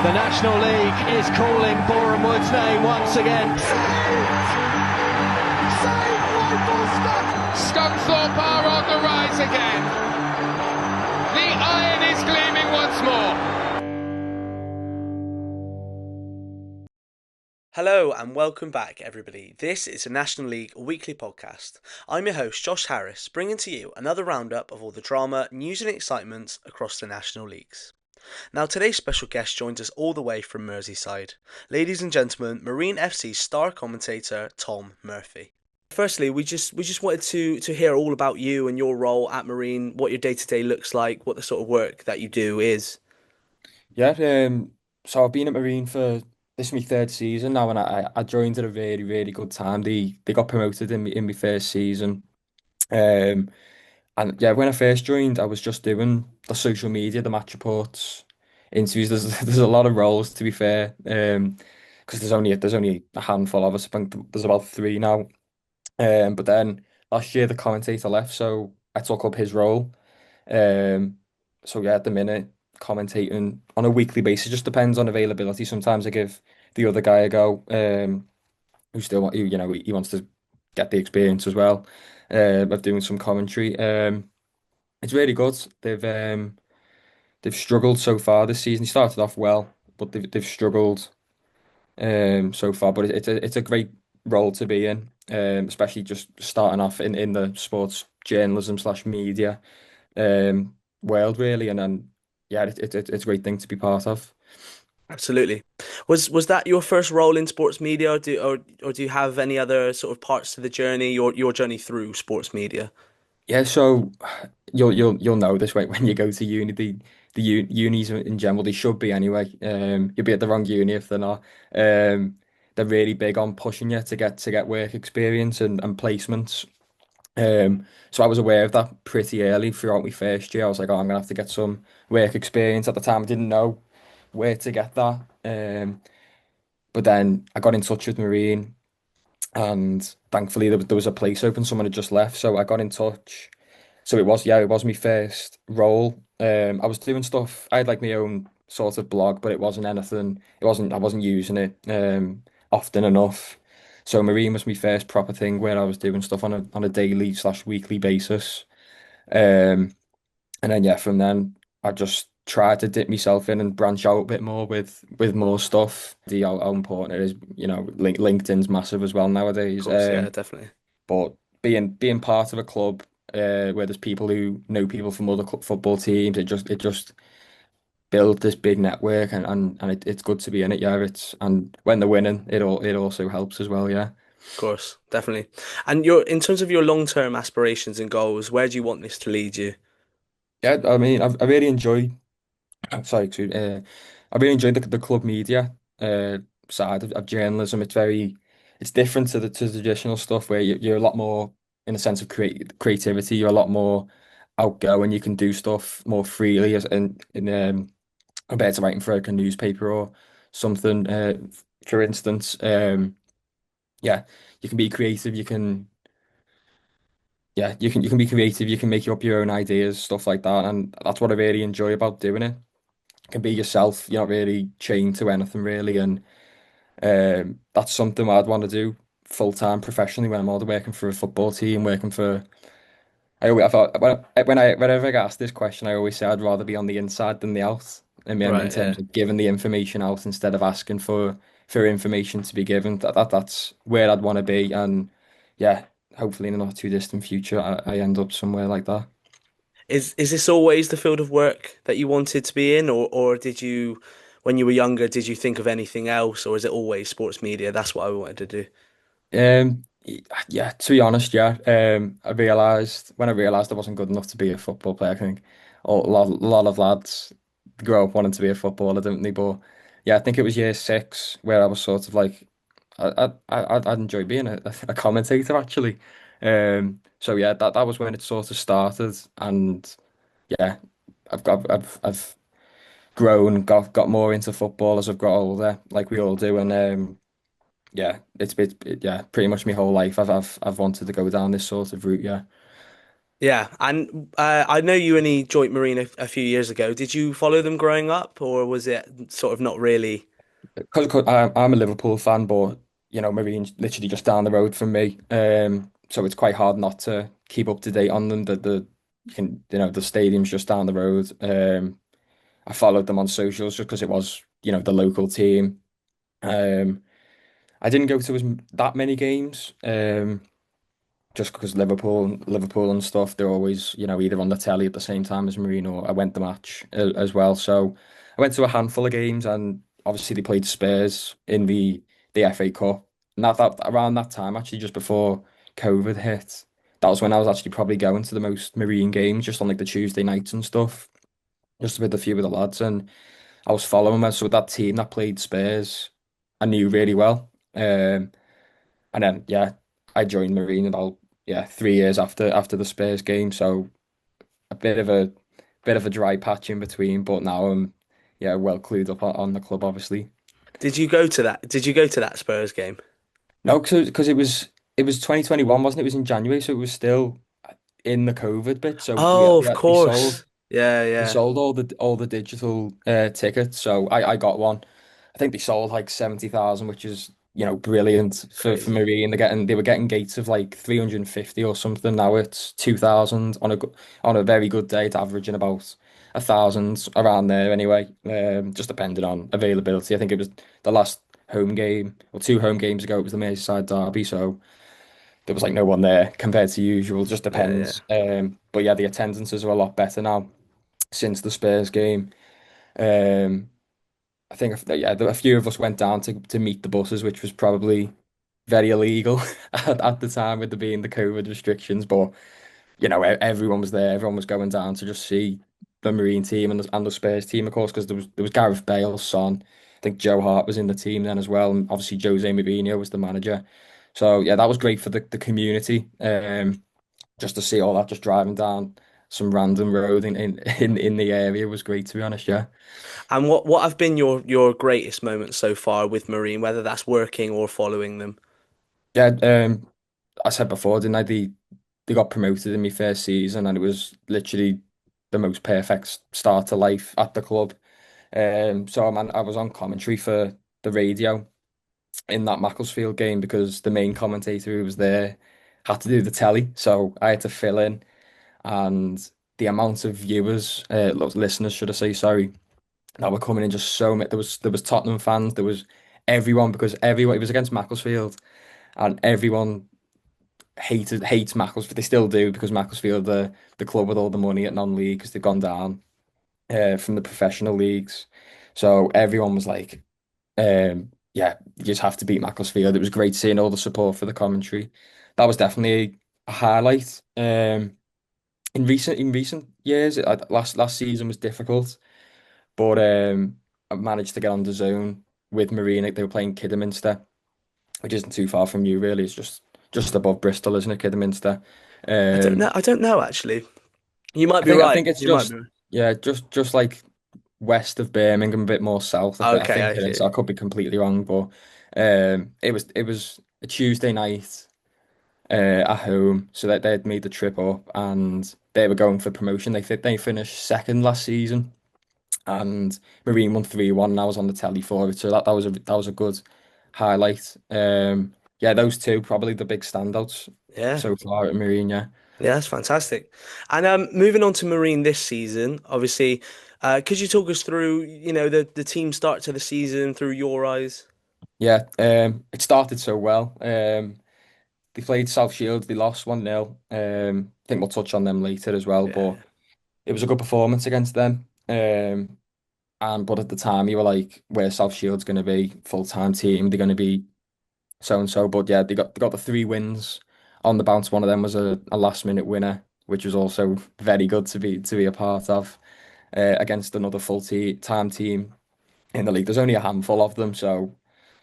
The National League is calling Boreham Wood's name once again. Scunthorpe are on the rise again. The iron is gleaming once more. Hello and welcome back, everybody. This is the National League Weekly Podcast. I'm your host, Josh Harris, bringing to you another roundup of all the drama, news and excitement across the National Leagues. Now, today's special guest joins us all the way from Merseyside. Ladies and gentlemen, Marine FC star commentator Tom Murphy. Firstly, we just wanted to hear all about you and your role at Marine, what your day-to-day looks like, what the sort of work that you do is. Yeah, so I've been at Marine for this is my third season now, and I joined at a really, really good time. They got promoted in my first season. Um, and yeah, when I first joined, I was just doing the social media, the match reports, interviews. There's a lot of roles to be fair. Because there's only a handful of us. I think there's about three now. But then last year the commentator left, so I took up his role. Um, so yeah, at the minute, commentating on a weekly basis just depends on availability. Sometimes I give the other guy a go, who wants to get the experience as well, of doing some commentary. It's really good. They've struggled so far this season. They started off well, but they've struggled so far. But it's a great role to be in, especially just starting off in the sports journalism slash media world really, and then yeah, it's a great thing to be part of. Absolutely. Was that your first role in sports media, or do you have any other sort of parts to the journey, your journey through sports media? Yeah, so you'll know this way when you go to uni. The unis in general, they should be anyway. You'll be at the wrong uni if they're not. They're really big on pushing you to get work experience and placements. So I was aware of that pretty early throughout my first year. I was like, oh, I'm gonna have to get some work experience. At the time, I didn't know where to get that. But then I got in touch with Marine, and thankfully there was a place open. Someone had just left, so I got in touch. So it was my first role. I was doing stuff. I had like my own sort of blog, but it wasn't anything. I wasn't using it often enough. So Marine was my first proper thing where I was doing stuff on a daily slash weekly basis. Um, and then yeah, from then I just tried to dip myself in and branch out a bit more with more stuff. How important it is, LinkedIn's massive as well Of nowadays. course, yeah, definitely. But being part of a club where there's people who know people from other football teams, it just builds this big network, and it's good to be in it. Yeah, and when they're winning, it also helps as well. Yeah. Of course, definitely. And in terms of your long-term aspirations and goals, where do you want this to lead you? Yeah, I mean, I really enjoy. Sorry, I really enjoyed the club media side of journalism. It's different to the traditional stuff where you're a lot more in a sense of creativity. You're a lot more outgoing. You can do stuff more freely, compared to writing for like a newspaper or something. For instance, yeah, you can be creative. You can be creative. You can make up your own ideas, stuff like that, and that's what I really enjoy about doing it. Can be yourself. You're not really chained to anything really, and that's something I'd want to do full time professionally when I'm older, working for a football team, working for. I thought whenever I get asked this question, I always say I'd rather be on the inside than the out. I mean, in Right, yeah. terms of giving the information out instead of asking for information to be given. That's where I'd want to be, and yeah, hopefully in a not too distant future, I end up somewhere like that. Is this always the field of work that you wanted to be in, or did you, when you were younger, did you think of anything else, or is it always sports media? That's what I wanted to do. Yeah, to be honest, yeah. I realized I wasn't good enough to be a football player. I think a lot of lads grow up wanting to be a footballer, don't they? But yeah, I think it was year six where I was sort of like, I'd enjoy being a commentator actually. So yeah, that was when it sort of started, and yeah, I've grown, got more into football as I've got older, like we all do, and yeah, yeah, pretty much my whole life I've wanted to go down this sort of route. Yeah. Yeah, and I know you only joined Marine a few years ago. Did you follow them growing up, or was it sort of not really? Because I'm a Liverpool fan, but Marine's literally just down the road from me. So it's quite hard not to keep up to date on them. The stadium's just down the road. I followed them on socials just because it was, the local team. Um, I didn't go to that many games. Just because Liverpool and stuff, they're always, either on the telly at the same time as Marine, or I went the match as well. So I went to a handful of games, and obviously they played Spurs in the FA Cup. And that around that time, actually, just before COVID hit, that was when I was actually probably going to the most Marine games, just on like the Tuesday nights and stuff, just with a few of the lads, and I was following them. So that team that played Spurs, I knew really well. And then I joined Marine about 3 years after the Spurs game. So a bit of a dry patch in between, but now I'm well clued up on the club, obviously. Did you go to that? Did you go to that Spurs game? No, because it was 2021, wasn't it? It was in January, so it was still in the COVID bit. So we Oh, we of actually sold course. Yeah, they yeah. sold all the digital tickets. So I got one. I think they sold like 70,000, which is, brilliant for Crazy. Marie. And they were getting gates of like 350 or something. Now it's 2,000 on a very good day. It's averaging about 1,000 around there anyway. Just depending on availability. I think it was the last home game or two home games ago. It was the Merseyside derby, so there was like no one there compared to usual. Just Yeah, yeah. depends. But yeah, the attendances are a lot better now since the Spurs game. Um, I think a few of us went down to meet the buses, which was probably very illegal at the time with there being the COVID restrictions. But everyone was there. Everyone was going down to just see the Marine team and the Spurs team, of course, because there was Gareth Bale's son. I think Joe Hart was in the team then as well, and obviously Jose Mourinho was the manager. So yeah, that was great for the community. Just to see all that, just driving down some random road in the area was great, to be honest. Yeah. And what have been your greatest moments so far with Marine, whether that's working or following them? Yeah, I said before, didn't I? They got promoted in my first season, and it was literally the most perfect start to life at the club. So I was on commentary for the radio in that Macclesfield game because the main commentator who was there had to do the telly, so I had to fill in, and the amount of viewers, listeners, should I say, sorry, that were coming in just so many. There was Tottenham fans, there was everyone because everyone it was against Macclesfield, and everyone hates Macclesfield. They still do because Macclesfield are the club with all the money at non-league because they've gone down from the professional leagues. So everyone was like, yeah, you just have to beat Macclesfield. It was great seeing all the support for the commentary. That was definitely a highlight. In recent years, last season was difficult, but I managed to get on the zone with Marine. They were playing Kidderminster, which isn't too far from you, really. It's just above Bristol, isn't it, Kidderminster? I don't know. Um, I don't know actually. You might I be think I right. think it's You might be just right. yeah, just like west of Birmingham, a bit more south. I Okay, think I it is. see. I could be completely wrong, but it was a Tuesday night at home, so that they had made the trip up and they were going for promotion. They finished second last season, and Marine won 3-1. And I was on the telly for it, so that was a good highlight. Yeah, those two probably the big standouts Yeah. so far at Marine. Yeah, Yeah, that's fantastic. And moving on to Marine this season, obviously, could you talk us through, the team start to the season through your eyes? yeah. It started so well. They played South Shields. They lost 1-0. I think we'll touch on them later as well, but Yeah, it was a good performance against them. But at the time, you were like, "Where's South Shields going to be? Full-time team? They're going to be so and so." But yeah, they got the three wins on the bounce. One of them was a last-minute winner, which was also very good to be a part of against another full-time team in the league. There's only a handful of them, so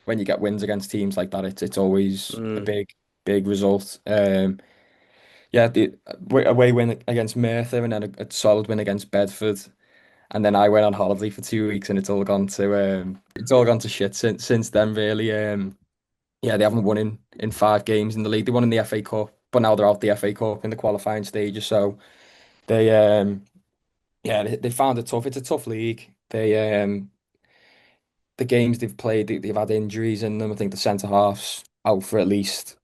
when you get wins against teams like that, it's always a yeah. big result. Yeah, the away win against Merthyr and then a solid win against Bedford, and then I went on holiday for 2 weeks, and it's all gone to shit since then. Really, yeah, they haven't won in 5 games in the league. They won in the FA Cup but now they're out the FA Cup in the qualifying stages. So they yeah, they found it tough. It's a tough league. The games they've played, they've had injuries in them. I think the centre half's out for at least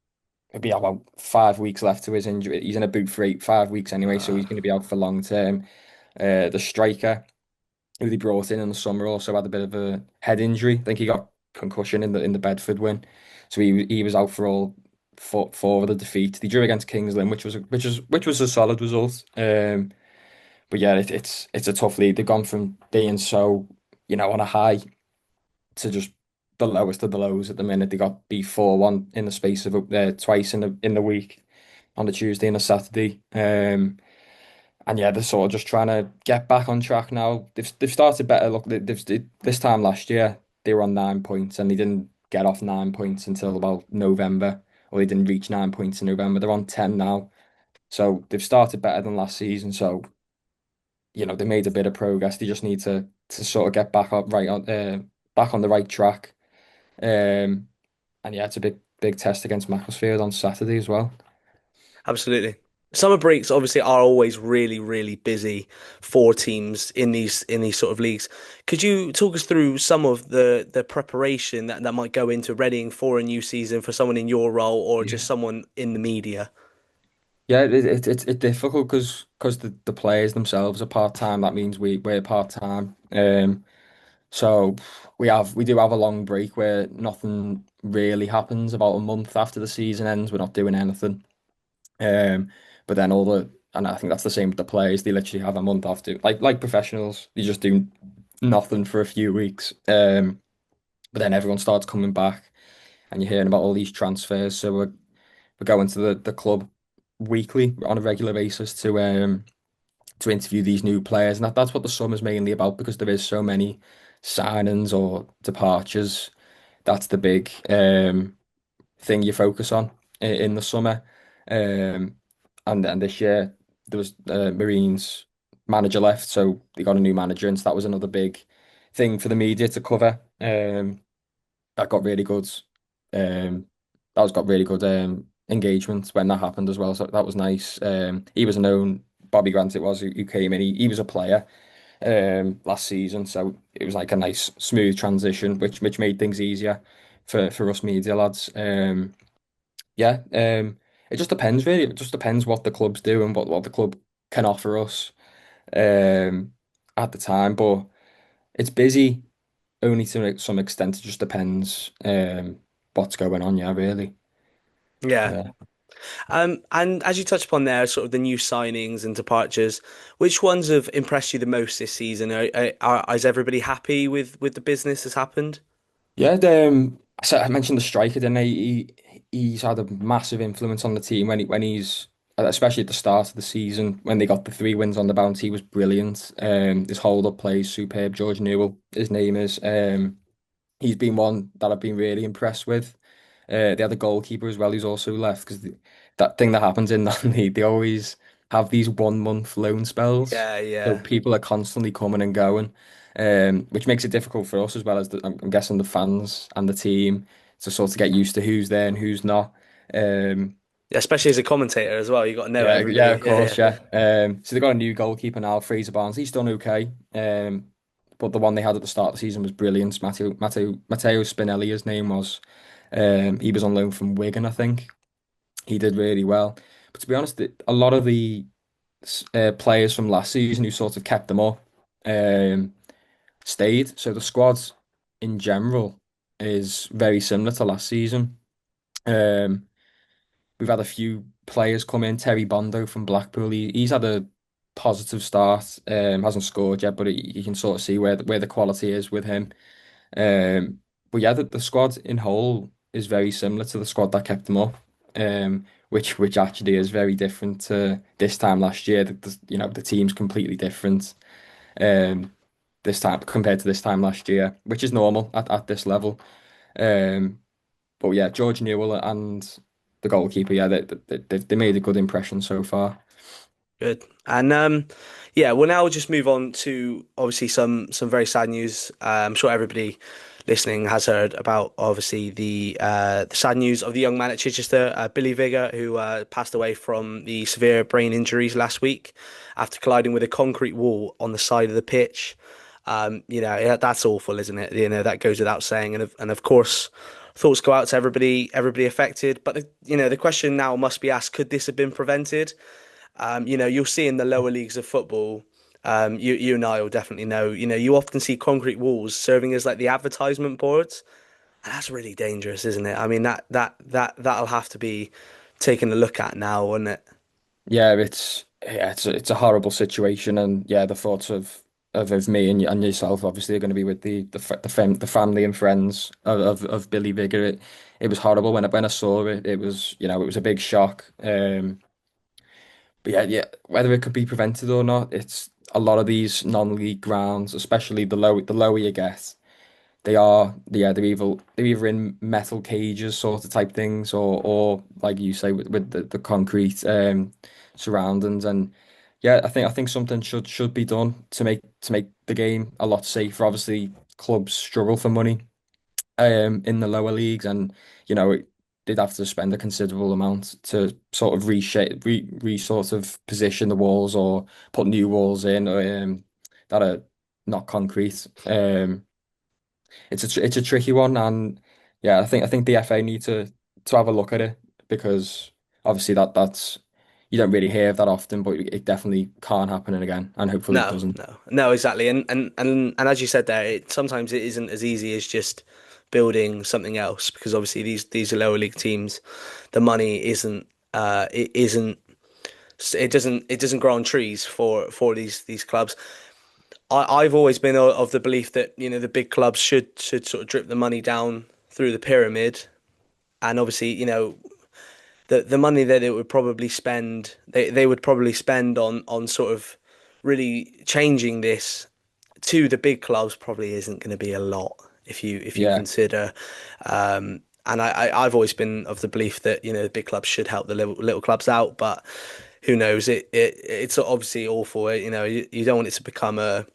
it'll be about 5 weeks left to his injury. He's in a boot for 5 weeks anyway, so Uh, he's going to be out for long term. The striker who they brought in the summer also had a bit of a head injury. I think he got concussion in the Bedford win, so he was out for all four of the defeat. They drew against Kings Lynn, which was a solid result. But yeah, it's a tough league. They've gone from being so on a high to just the lowest of the lows at the minute. They got beat 4-1 in the space of twice in the week on the Tuesday and a Saturday. And yeah, they're sort of just trying to get back on track now. They've started better. Look, this time last year they were on 9 points and they didn't get off 9 points until about November, or they didn't reach 9 points in November. They're on 10 now, so they've started better than last season. So they made a bit of progress. They just need to sort of get back on the right track. Um, and yeah, it's a big test against Macclesfield on Saturday as well. Absolutely. Summer breaks obviously are always really, really busy for teams in these sort of leagues. Could you talk us through some of the preparation that might go into readying for a new season for someone in your role or just Yeah. someone in the media? Yeah, it's difficult because the players themselves are part-time. That means we're part-time. So we do have a long break where nothing really happens. About a month after the season ends, we're not doing anything. Um, but then and I think that's the same with the players. They literally have a month after, like professionals. They just do nothing for a few weeks. But then everyone starts coming back, and you're hearing about all these transfers. So we're going to the club weekly on a regular basis to interview these new players, and that's what the summer's mainly about because there is so many signings or departures. That's the big thing you focus on in the summer. Um, and this year there was Marine's manager left, so they got a new manager, and so that was another big thing for the media to cover. That got really good. Um, that was got really good engagement when that happened as well. So that was nice. He was known, Bobby Grant it was who came in. He was a player last season, so it was like a nice smooth transition, which made things easier for us media lads. Yeah, it just depends really. It just depends what the clubs do and what the club can offer us um, at the time. But it's busy only to some extent. It just depends what's going on. Yeah, really. Yeah. Yeah. And as you touched upon there, sort of the new signings and departures, which ones have impressed you the most this season? Is everybody happy with the business that's happened? Yeah, so I mentioned the striker, didn't I? He's had a massive influence on the team when he's especially at the start of the season when they got the 3 wins on the bounce. He was brilliant. His hold up plays superb. George Newell, his name is. He's been one that I've been really impressed with. They had a goalkeeper as well who's also left because that thing that happens in that league, they always have these 1 month loan spells. Yeah, So yeah. people are constantly coming and going, which makes it difficult for us as well as I'm guessing the fans and the team to sort of get used to who's there and who's not. Um, Yeah, especially as a commentator as well, you got to know yeah, everybody. of Yeah, course, yeah. So they got a new goalkeeper now, Fraser Barnes. He's done okay. But the one they had at the start of the season was brilliant. Matteo Spinelli, his name was. He was on loan from Wigan, I think. He did really well. But to be honest, a lot of the players from last season who sort of kept them up um, stayed. So the squad in general is very similar to last season. Um, we've had a few players come in. Terry Bondo from Blackpool. He's had a positive start. Hasn't scored yet, but you can sort of see where the quality is with him. But yeah, the squad in whole is very similar to the squad that kept them up. Which actually is very different to this time last year. The team's completely different. This time compared to this time last year, which is normal at this level. Um, but yeah, George Newell and the goalkeeper, yeah, they made a good impression so far. good. And yeah, we'll now just move on to obviously some very sad news. I'm sure everybody listening has heard about obviously the sad news of the young man at Chichester, Billy Vigor, who passed away from the severe brain injuries last week after colliding with a concrete wall on the side of the pitch. That's awful, isn't it? That goes without saying, and of course, thoughts go out to everybody affected. But the question now must be asked: could this have been prevented? You'll see in the lower leagues of football. You and I will definitely know. You often see concrete walls serving as like the advertisement boards, and that's really dangerous, isn't it? I mean, that'll have to be taken a look at now, won't it? It's a horrible situation, and yeah, the thoughts of me and yourself obviously are going to be with the family and friends of Billy Vigor. It was horrible when I saw it. It was it was a big shock. But yeah, whether it could be prevented or not, it's a lot of these non-league grounds, especially the lower you get, they're either in metal cages sort of type things, or like you say with the concrete surroundings. And yeah, I think something should be done to make the game a lot safer. Obviously clubs struggle for money in the lower leagues, and they'd have to spend a considerable amount to sort of reshape sort of position the walls, or put new walls in that are not concrete. It's a tricky one, and yeah, I think the FA need to have a look at it, because obviously that's you don't really hear of that often, but it definitely can't happen again, and hopefully it No, doesn't. no, no, exactly. And as you said there, sometimes it isn't as easy as just building something else, because obviously these are lower league teams. The money it doesn't grow on trees for these clubs. I've always been of the belief that the big clubs should sort of drip the money down through the pyramid, and obviously the money that it would probably spend they would probably spend on sort of really changing this to the big clubs probably isn't going to be a lot if you Yeah. consider. And I've always been of the belief that the big clubs should help the little clubs out, but who knows? It's obviously awful. You don't want it to become a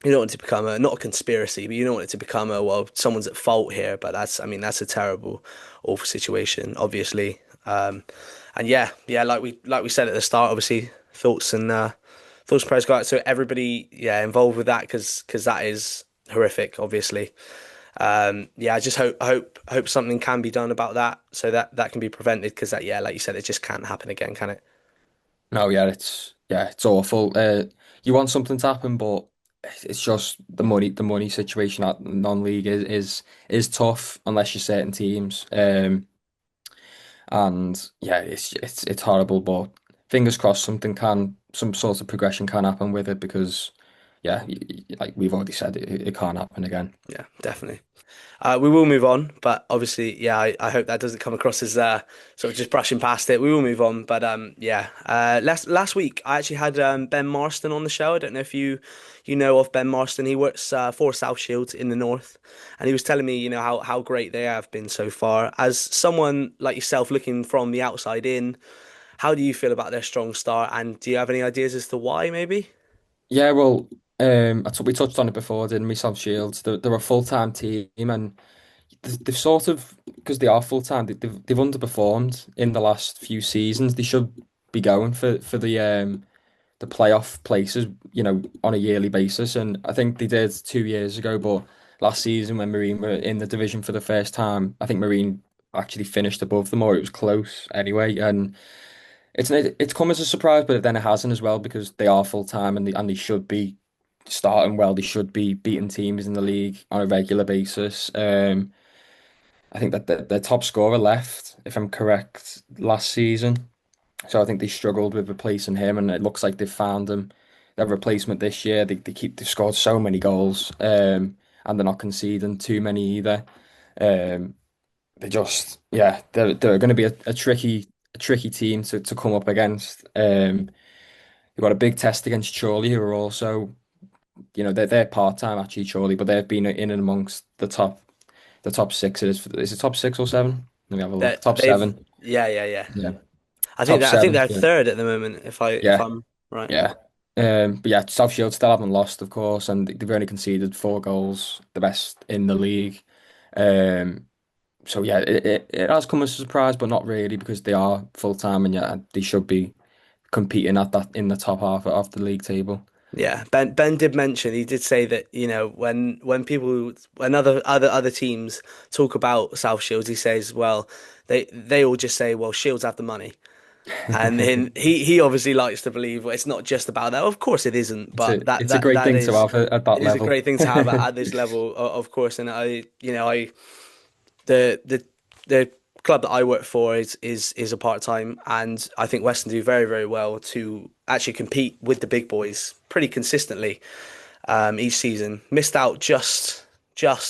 you don't want it to become a not a conspiracy, but you don't want it to become a well, someone's at fault here. But I mean, that's a terrible, awful situation, obviously. And yeah, like we said at the start, obviously thoughts and prayers go out to everybody, yeah, involved with that, because that is horrific, obviously. Yeah, I just hope something can be done about that, so that can be prevented, because that, yeah, like you said, it just can't happen again, can it? No, it's awful. You want something to happen, but it's just the money situation at non-league is tough unless you're certain teams. And yeah, it's horrible, but fingers crossed some sort of progression can happen with it, because yeah, like we've already said, it can't happen again. Yeah, definitely. We will move on, but obviously, yeah, I hope that doesn't come across as sort of just brushing past it. We will move on, but yeah. Last week I actually had Ben Marston on the show. I don't know if you know of Ben Marston. He works for South Shields in the north, and he was telling me, how great they have been so far. As someone like yourself looking from the outside in, how do you feel about their strong start, and do you have any ideas as to why, maybe? Yeah, well, we touched on it before, didn't we? South Shields, they're a full-time team, and they've sort of, because they are full-time, they've underperformed in the last few seasons. They should be going for the playoff places, on a yearly basis. And I think they did 2 years ago, but last season when Marine were in the division for the first time, I think Marine actually finished above them, or it was close anyway. And it's come as a surprise, but then it hasn't as well, because they are full time, and they should be starting well. They should be beating teams in the league on a regular basis. I think that the top scorer left, if I'm correct, last season. So I think they struggled with replacing him, and it looks like they've found him their replacement this year. They've scored so many goals, and they're not conceding too many either. Um, they're going to be a tricky team to come up against. They've got a big test against Chorley, who are also, they're part time actually, Chorley, but they've been in and amongst the top six. Is it top six or seven? Let me have a look. That Top they've seven. yeah. Yeah. I think Top that I think seven. they're Yeah. third at the moment, if Yeah. I'm right. Yeah. But yeah, South Shield still haven't lost, of course, and they've only conceded 4 goals, the best in the league. Um, so yeah, it has come as a surprise, but not really because they are full time and yeah, they should be competing at that in the top half of the league table. Yeah, Ben did mention, he did say that, when people, when other teams talk about South Shields, he says, well, they all just say, well, Shields have the money. And then he obviously likes to believe, well, it's not just about that. Of course it isn't, but It's a great that thing to is, have at that it is a level. great thing to have at this level, of course. And the club that I work for is a part time, and I think Western do very very well to actually compete with the big boys pretty consistently each season. Missed out just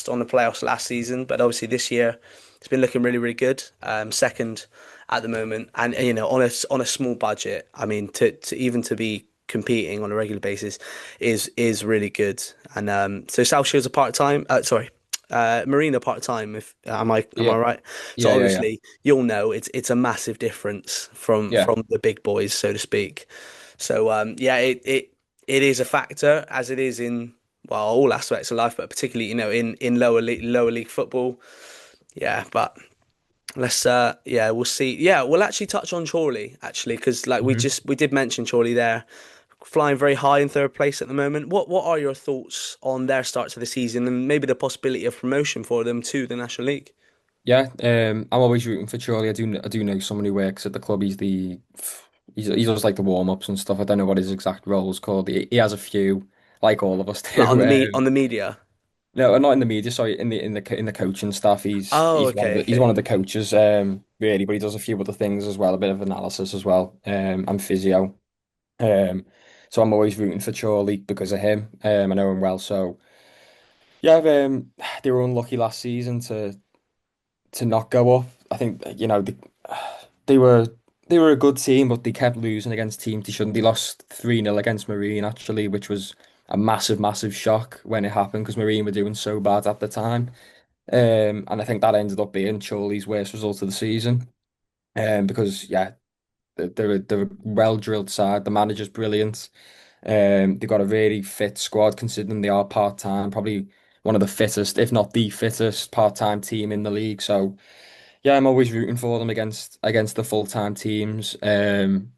on the playoffs last season, but obviously this year it's been looking really really good. Second at the moment, and on a small budget. I mean, to even to be competing on a regular basis is really good. And so South Shields are part time. Sorry, Marina part time. If am I Yeah, right? So yeah. obviously you'll know it's a massive difference from Yeah. the big boys, so to speak. So yeah, it is a factor as it is in well all aspects of life, but particularly in lower league football. Yeah, but let's yeah we'll see. Yeah, we'll actually touch on Chorley actually because like Mhm. we did mention Chorley there flying very high in third place at the moment. What are your thoughts on their start to the season and maybe the possibility of promotion for them to the National League? Yeah, I'm always rooting for Charlie. I do know someone who works at the club. He does like the warm ups and stuff. I don't know what his exact role is called. He has a few, like all of us Like do. on the media. No, not in the media. Sorry, in the coaching staff. Oh, okay, He's one okay. of the coaches. Really, but he does a few other things as well. A bit of analysis as well. And physio. Um, so I'm always rooting for Charlie because of him. I know him well. So yeah, they were unlucky last season to not go up. I think they were they were a good team, but they kept losing against teams they shouldn't. They lost 3-0 against Marine actually, which was a massive shock when it happened because Marine were doing so bad at the time. And I think that ended up being Chorley's worst result of the season. Because yeah, they're a well drilled side. The manager's brilliant. They've got a really fit squad considering they are part time, probably one of the fittest, if not the fittest, part time team in the league. So yeah, I'm always rooting for them against the full time teams. And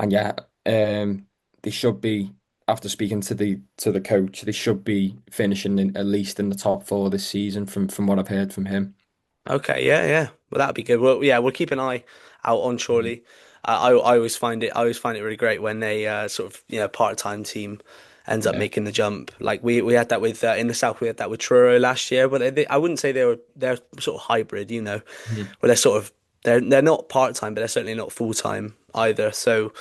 yeah, they should be after speaking to the coach, they should be finishing at least in the top four this season from what I've heard from him. Okay, yeah, yeah. Well, that'd be good. Well, yeah, we'll keep an eye out on Mhm. Chorley. I always find it really great when they sort of part-time team ends up Yeah. making the jump. Like we had that with in the south we had that with Truro last year, but I wouldn't say they're sort of hybrid, Mhm. where they're sort of they're not part-time, but they're certainly not full-time either. So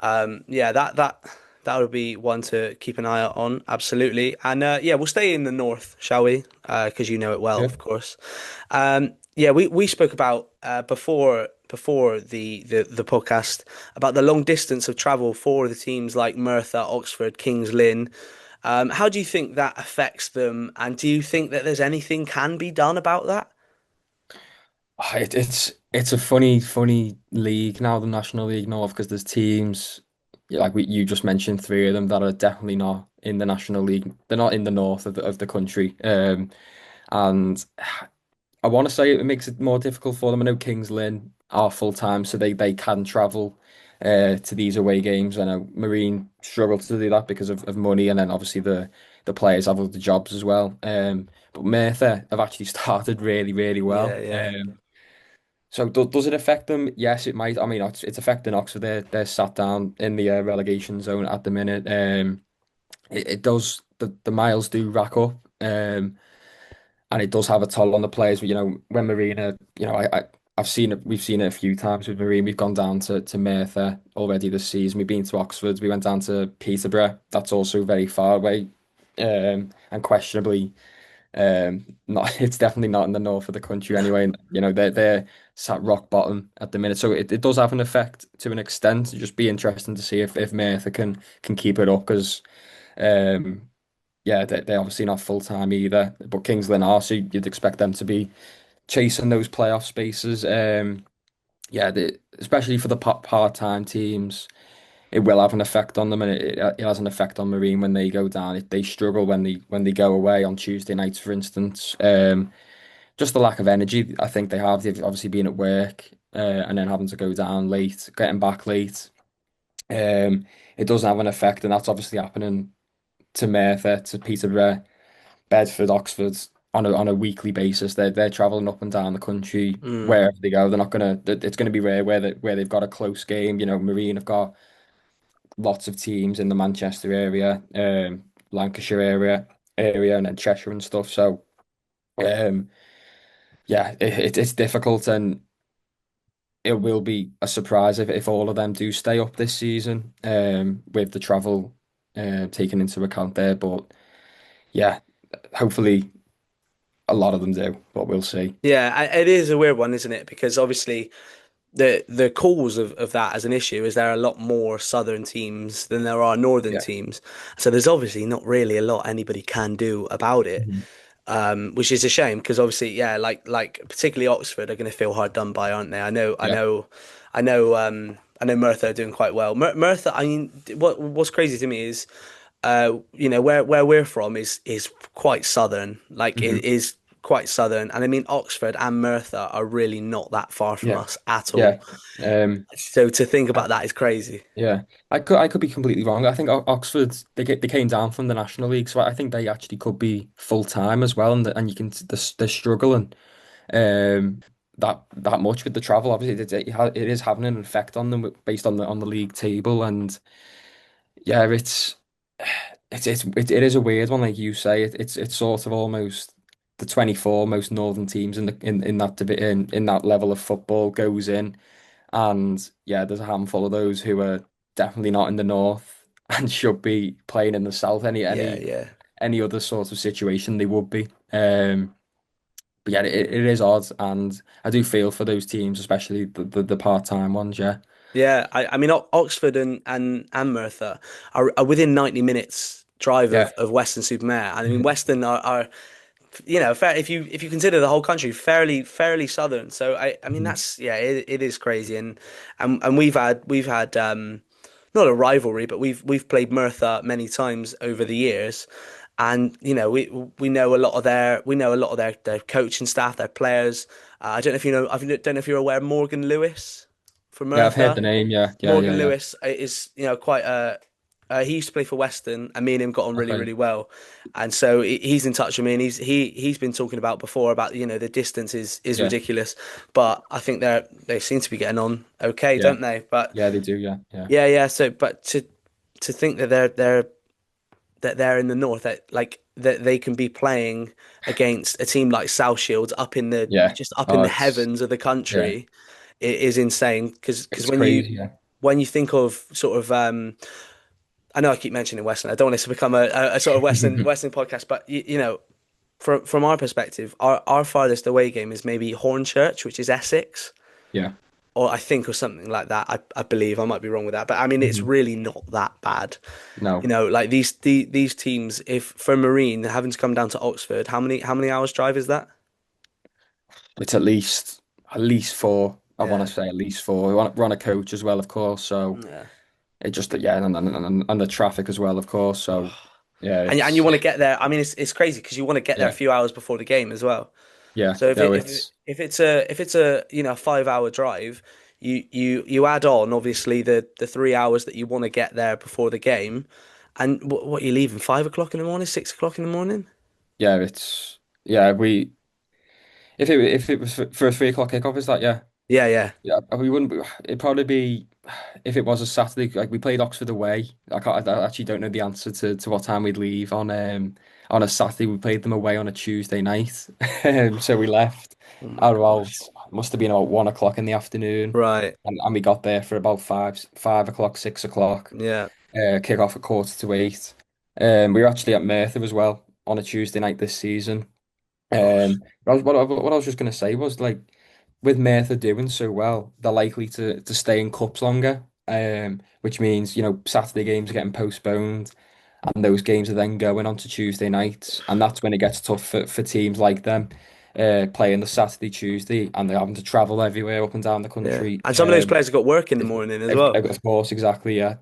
yeah, that would be one to keep an eye out on, absolutely. And yeah, we'll stay in the north, shall we? Because you know it well, Yeah. of course. Yeah, we spoke about before the podcast about the long distance of travel for the teams like Merthyr, Oxford, Kings Lynn. How do you think that affects them? And do you think that there's anything can be done about that? It's a funny league now, the National League North, because there's teams yeah, like you just mentioned three of them that are definitely not in the National League. They're not in the north of the country. And I want to say it makes it more difficult for them. I know Kings Lynn are full time, so they can travel to these away games. I know Marine struggle to do that because of money, and then obviously the players have other jobs as well. But Merthyr have actually started really Yeah, well. yeah. So does it affect them? Yes, it might. I mean, it's affecting Oxford. They're sat down in the relegation zone at the minute. It does. The miles do rack up. And it does have a toll on the players. When Marina, I've seen it. We've seen it a few times with Marine. We've gone down to Merthyr already this season. We've been to Oxford. We went down to Peterborough. That's also very far away, and questionably, not. It's definitely not in the north of the country anyway. And, they're sat rock bottom at the minute. So it does have an effect to an extent. It'd just be interesting to see if Merthyr can keep it up because. Um, yeah, they're obviously not full time either, but Kings Lynn are, so you'd expect them to be chasing those playoff spaces. Yeah, especially for the part time teams, it will have an effect on them, and it has an effect on Marine when they go down. They struggle when they go away on Tuesday nights, for instance. just the lack of energy I think they have. They've obviously been at work and then having to go down late, getting back late. Um, it does have an effect, and that's obviously happening to Merthyr, to Peterborough, Bedford, Oxford on a weekly basis. They're traveling up and down the country Mm. wherever they go. They're not gonna. It's gonna be rare where they've got a close game. You know, Marine have got lots of teams in the Manchester area, Lancashire area, and then Cheshire and stuff. So um, yeah, it's difficult, and it will be a surprise if all of them do stay up this season. With the travel taken into account there, but yeah, hopefully a lot of them do, but we'll see. Yeah, it is a weird one, isn't it? Because obviously the cause of that as an issue is there are a lot more southern teams than there are northern Yeah. teams. So there's obviously not really a lot anybody can do about it. Mhm. Which is a shame because obviously, yeah, like particularly Oxford are going to feel hard done by, aren't they? Yeah. I know Merthyr are doing quite well. Merthyr, I mean, what's crazy to me is, where we're from is quite southern, like it Hmm. is quite southern, and I mean Oxford and Merthyr are really not that far from Yeah. us at all. Yeah. Um, So to think I- about that is crazy. yeah. I could be completely wrong. I think Oxford they came down from the National League, so I think they actually could be full time as well, and you can they're struggling um that much with the travel. Obviously, it is having an effect on them based on the league table, and yeah, it is a weird one, like you say. It's sort of almost the 24 most northern teams in that in that level of football goes in, and yeah, there's a handful of those who are definitely not in the north and should be playing in the south. Yeah, yeah. Any other sort of situation they would be. But yeah, it is odd, and I do feel for those teams, especially the part-time ones. Yeah, Yeah, I mean Oxford and Merthyr are within 90 minutes drive yeah, of Western-super-Mare. And I mean mhm, Western are fair, if you consider the whole country fairly southern. So I mean mhm. that's, yeah, it is crazy. And we've had not a rivalry, but we've played Merthyr many times over the years. And we know a lot of their coaching staff, their players. I don't know if you know, I don't know if you're aware of Morgan Lewis from Yeah. I've heard Merthyr. the name. Yeah, yeah, yeah, Morgan yeah. Lewis is, quite a. He used to play for Western, and me and him got on really, Okay. really well. And so he's in touch with me, and he's been talking about before about the distance is Yeah, ridiculous, but I think they seem to be getting on okay, yeah, don't they? But yeah. They do. Yeah, yeah, yeah, yeah. So, but to think that they're in the north, that like that they can be playing against a team like South Shields up in the yeah. just up in Oh, the it's heavens of the yeah, country, it is insane. Because it's crazy. Yeah, when you think of sort of I know I keep mentioning Western. I don't want this to become a sort of Western podcast, but from our perspective, our farthest away game is maybe Hornchurch, which is Essex, yeah. or I think, or something like that. I believe I might be wrong with that, but I mean it's Hmm. really not that bad. No, Like these teams, if for Marine having to come down to Oxford, how many hours drive is that? it's at least four. I want Yeah, to say at least four. We're on a coach as well, of course. So yeah. it just yeah, and the traffic as well, of course. So yeah, And you it's want to get there. I mean, it's crazy because you want to get there a yeah, few hours before the game as well. yeah. So No, it's if it's a 5 hour drive, you add on obviously the 3 hours that you want to get there before the game, and what are you leaving 5 o'clock in the morning, 6 o'clock in the morning? yeah, it's yeah. We if it was for a 3 o'clock kickoff, is that yeah? Yeah, yeah, Yeah, we wouldn't. It'd probably be if it was a Saturday. Like we played Oxford away. I actually don't know the answer to what time we'd leave on a Saturday. We played them away on a Tuesday night, so we left oh my at about gosh, must have been about 1 o'clock in the afternoon, right, and we got there for about 5 o'clock, 6 o'clock. yeah, Kick off at 7:45. We were actually at Merthyr as well on a Tuesday night this season. gosh, What I was just going to say was like with Merthyr doing so well, they're likely to stay in cups longer, which means Saturday games are getting postponed, and those games are then going on to Tuesday nights, and that's when it gets tough for teams like them, playing the Saturday Tuesday, and they're having to travel everywhere up and down the yeah. country. And some of those players have got work in the morning as well. Of course, exactly, yeah.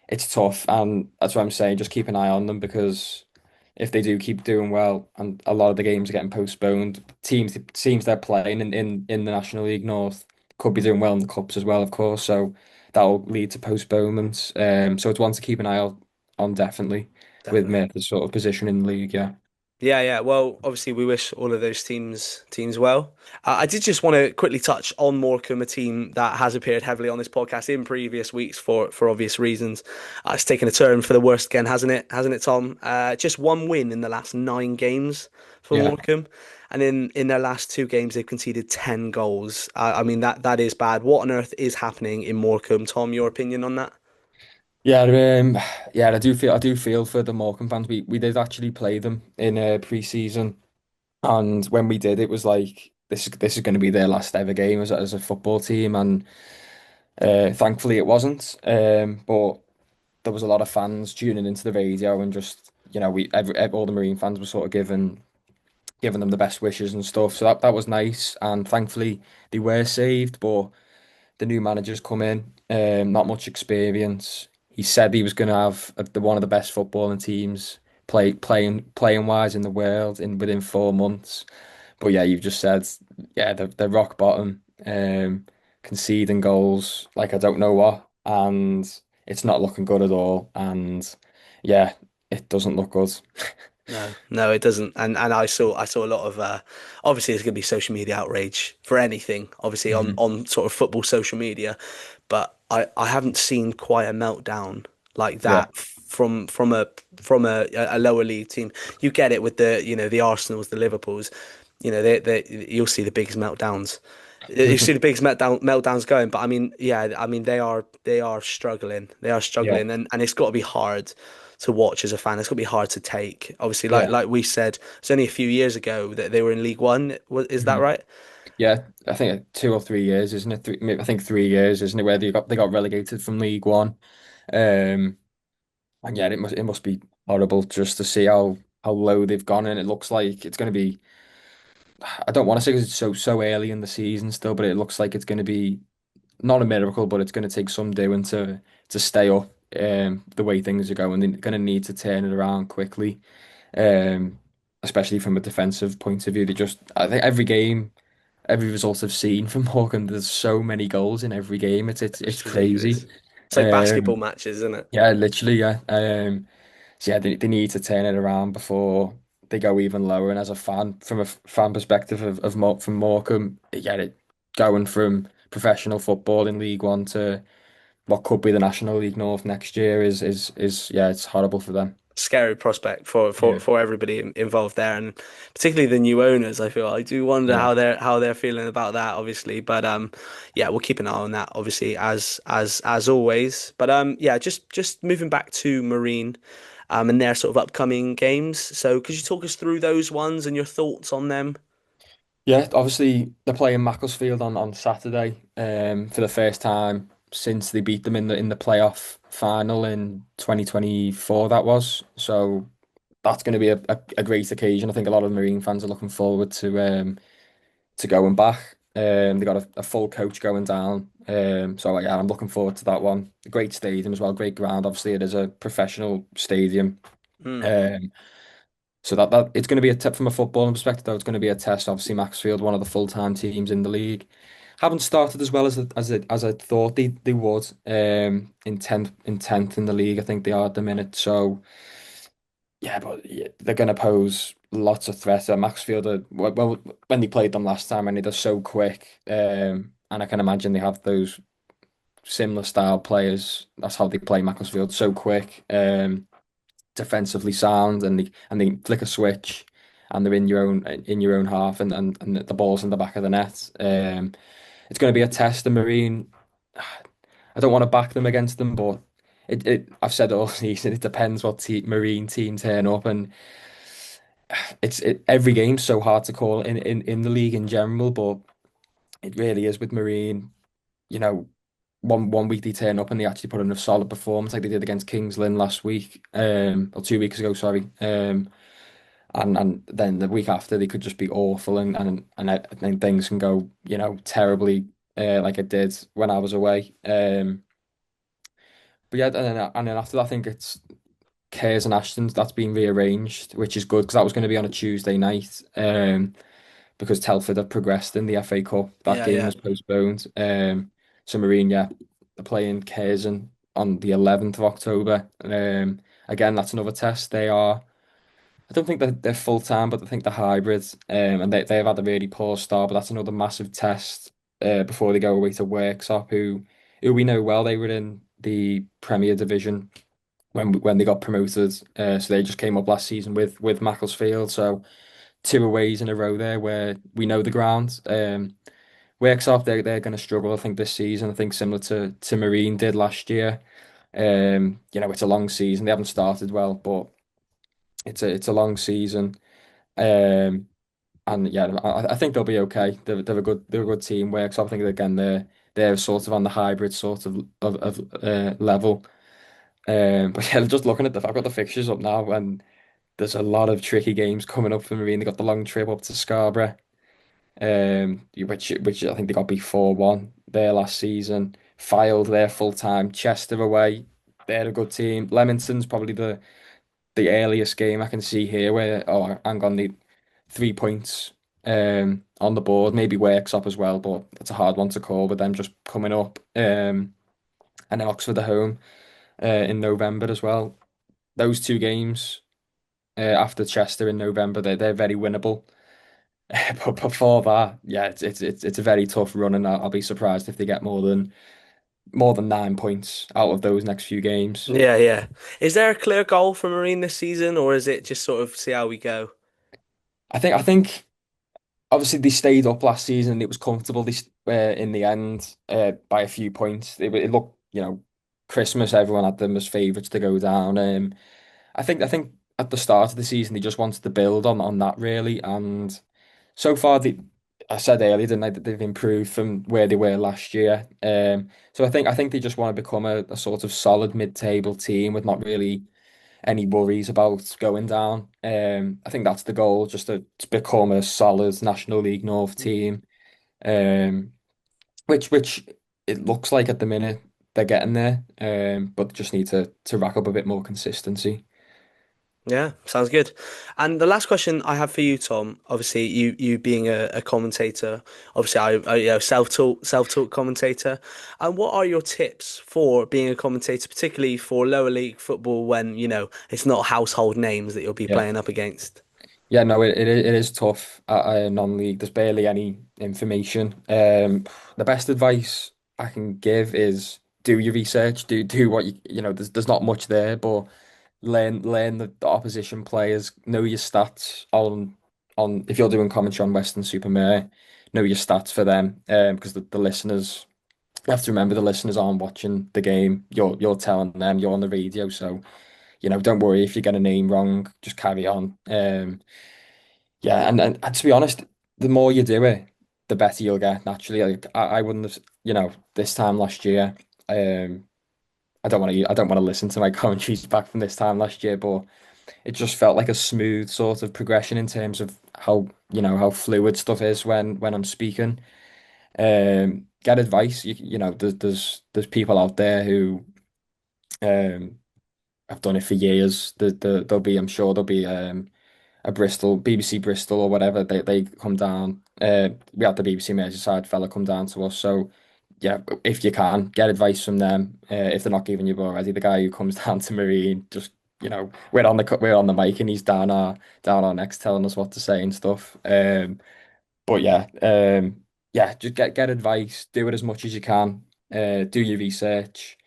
It's tough, and that's what I'm saying. Just keep an eye on them because if they do keep doing well, and a lot of the games are getting postponed, teams they're playing in the National League North could be doing well in the cups as well, of course. So that'll lead to postponements. So it's one to keep an eye out on definitely with Definitely. Murphy's sort of position in the league. Yeah, Yeah, yeah. Well, obviously, we wish all of those teams well. I did just want to quickly touch on Morecambe, a team that has appeared heavily on this podcast in previous weeks for obvious reasons. It's taken a turn for the worst again, hasn't it? Hasn't it, Tom? Just one win in the last 9 games for yeah, Morecambe, and in their last 2 games, they've conceded 10 goals. I mean that is bad. What on earth is happening in Morecambe, Tom? Your opinion on that? yeah. Yeah. I do feel for the Morecambe fans. We did actually play them in pre-season. And when we did, it was like this is going to be their last ever game as a football team, and thankfully it wasn't. But there was a lot of fans tuning into the radio and just all the Marine fans were sort of giving them the best wishes and stuff. So that was nice, and thankfully they were saved. But the new manager's come in, not much experience. He said he was going to have one of the best footballing teams playing wise in the world in within 4 months. But yeah, you've just said, yeah, they're rock bottom, conceding goals like I don't know what, and it's not looking good at all. And yeah, it doesn't look good. No, no, it doesn't. And I saw a lot of obviously there's gonna be social media outrage for anything, obviously on Mhm. on sort of football social media, but I haven't seen quite a meltdown like Yeah, that from a lower league team. You get it with the Arsenals, the Liverpools, they you'll see the biggest meltdowns. You see the biggest meltdowns going, but I mean, yeah, I mean they are struggling. They are yeah, struggling, and it's got to be hard to watch as a fan. It's gonna be hard to take. Obviously, like yeah. like we said, it's only a few years ago that they were in League One. Is that Mhm. right? Yeah, I think 2 or 3 years, isn't it? I think 3 years, isn't it? Where they got relegated from League One. Um, and yeah, it must be horrible just to see how low they've gone, and it looks like it's going to be. I don't want to say 'cause it's so early in the season still, but it looks like it's going to be not a miracle, but it's going to take some doing to stay up. The way things are going, they're going to need to turn it around quickly. Um, Especially from a defensive point of view. I think every game, every result I've seen from Morgan, there's so many goals in every game. It's It's crazy. ridiculous. It's like basketball Um, matches, isn't it? yeah, literally, yeah. So yeah, they need to turn it around before they go even lower. And as a fan, from a fan perspective from Morecambe, yeah, going from professional football in League One to what could be the National League North next year is yeah, it's horrible for them. Scary prospect for Yeah, everybody involved there, and particularly the new owners. I do wonder yeah, how they're feeling about that, obviously. But yeah, we'll keep an eye on that, obviously, as always. But yeah, just moving back to Marine, and their sort of upcoming games. So could you talk us through those ones and your thoughts on them? yeah. Obviously, they're playing Macclesfield on Saturday, for the first time since they beat them in the playoff final in 2024. That was so. That's going to be a great occasion. I think a lot of Marine fans are looking forward to going back. They got a full coach going down. So yeah, I'm looking forward to that one. A great stadium as well, great ground. Obviously, it is a professional stadium. Hmm. Um, so that it's going to be a tip from a footballing perspective, though. It's going to be a test. Obviously, Maxfield, one of the full-time teams in the league, haven't started as well as I thought they would. In tenth in the league, I think they are at the minute. So. Yeah, but yeah, they're going to pose lots of threats. Maxfield, well, when they played them last time, and they're so quick, and I can imagine they have those similar style players. That's how they play Macclesfield, so quick, defensively sound, and they flick a switch, and they're in your own half, and the ball's in the back of the net. It's going to be a test. The Marine, I don't want to back them against them, but I've said it all season. It depends what Marine team turn up, and every game's so hard to call in the league in general, but it really is with Marine. You know, one week they turn up and they actually put in a solid performance like they did against Kings Lynn last week, or 2 weeks ago, sorry. And then the week after they could just be awful, and things can go, terribly, like it did when I was away. But yeah, and then after that, I think it's Cares and Ashton's, that's been rearranged, which is good because that was going to be on a Tuesday night. Because Telford have progressed in the FA Cup. That Yeah, game yeah. was postponed. So Marine, yeah, they're playing Curzon on the 11th of October. Again, that's another test. They are, I don't think they're full time, but I think they're hybrids. And they've had a really poor start, but that's another massive test before they go away to Worksop, who we know well. They were in the Premier Division when they got promoted. So they just came up last season with Macclesfield. So two aways in a row there where we know the ground. Worksop, they're going to struggle, I think, this season. I think similar to Marine did last year. It's a long season. They haven't started well, but it's a long season. Um, and yeah, I think they'll be okay. They're a good team. Worksop, I think again they're sort of on the hybrid sort of level. But yeah, just looking at I've got the fixtures up now, and there's a lot of tricky games coming up for Marine. They got the long trip up to Scarborough, which I think they got beat 4-1 there last season. Filed there full time. Chester away, they're a good team. Leamington's probably the earliest game I can see here where I'm gonna need 3 points on the board. Maybe Worksop as well, but it's a hard one to call with them just coming up. And then Oxford at home in November as well. Those two games after Chester in November, they're very winnable. But before that, yeah, it's a very tough run, and I'll be surprised if they get more than 9 points out of those next few games. Yeah, yeah. Is there a clear goal for Marine this season, or is it just sort of see how we go? I think obviously they stayed up last season and it was comfortable in the end by a few points. It looked, Christmas, everyone had them as favourites to go down. I think at the start of the season they just wanted to build on that really, and so far I said earlier, didn't I, that they've improved from where they were last year. So I think they just want to become a sort of solid mid-table team with not really any worries about going down. I think that's the goal, just to become a solid National League North team. Um, which it looks like at the minute they're getting there. But just need to rack up a bit more consistency. Yeah, sounds good. And the last question I have for you, Tom, obviously you being a commentator, obviously self-taught commentator. And what are your tips for being a commentator, particularly for lower league football when, it's not household names that you'll be Yeah. playing up against? Yeah, no, it is tough at a non-league. There's barely any information. The best advice I can give is do your research, do what there's not much there, but learn the opposition players, know your stats on if you're doing commentary on Western Supermare, know your stats for them. Because the listeners, you have to remember the listeners aren't watching the game. You're telling them, you're on the radio, so don't worry if you get a name wrong, just carry on. Yeah, and to be honest, the more you do it, the better you'll get naturally. Like I wouldn't have, this time last year, um, I don't want to listen to my commentaries back from this time last year, but it just felt like a smooth sort of progression in terms of how fluid stuff is when I'm speaking. Get advice. There's people out there who um have done it for years. I'm sure there'll be a BBC Bristol or whatever, they come down. We had the BBC Merseyside fella come down to us. So yeah, if you can get advice from them, if they're not giving you already, the guy who comes down to Marine, just we're on the mic and he's down our necks telling us what to say and stuff. But yeah, just get advice, do it as much as you can, do your research,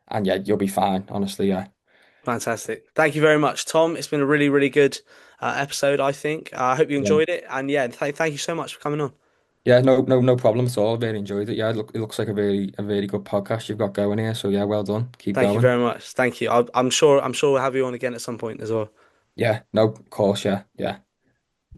and yeah, you'll be fine. Honestly, yeah. Fantastic. Thank you very much, Tom. It's been a really, really good episode, I think. I hope you Yeah. enjoyed it. And yeah, thank you so much for coming on. Yeah, no problem at all. I really enjoyed it. Yeah, it looks like a really good podcast you've got going here. So yeah, well done. Keep Thank you going. very much. Thank you. I'm sure we'll have you on again at some point as well. Yeah, no, of course, yeah, yeah.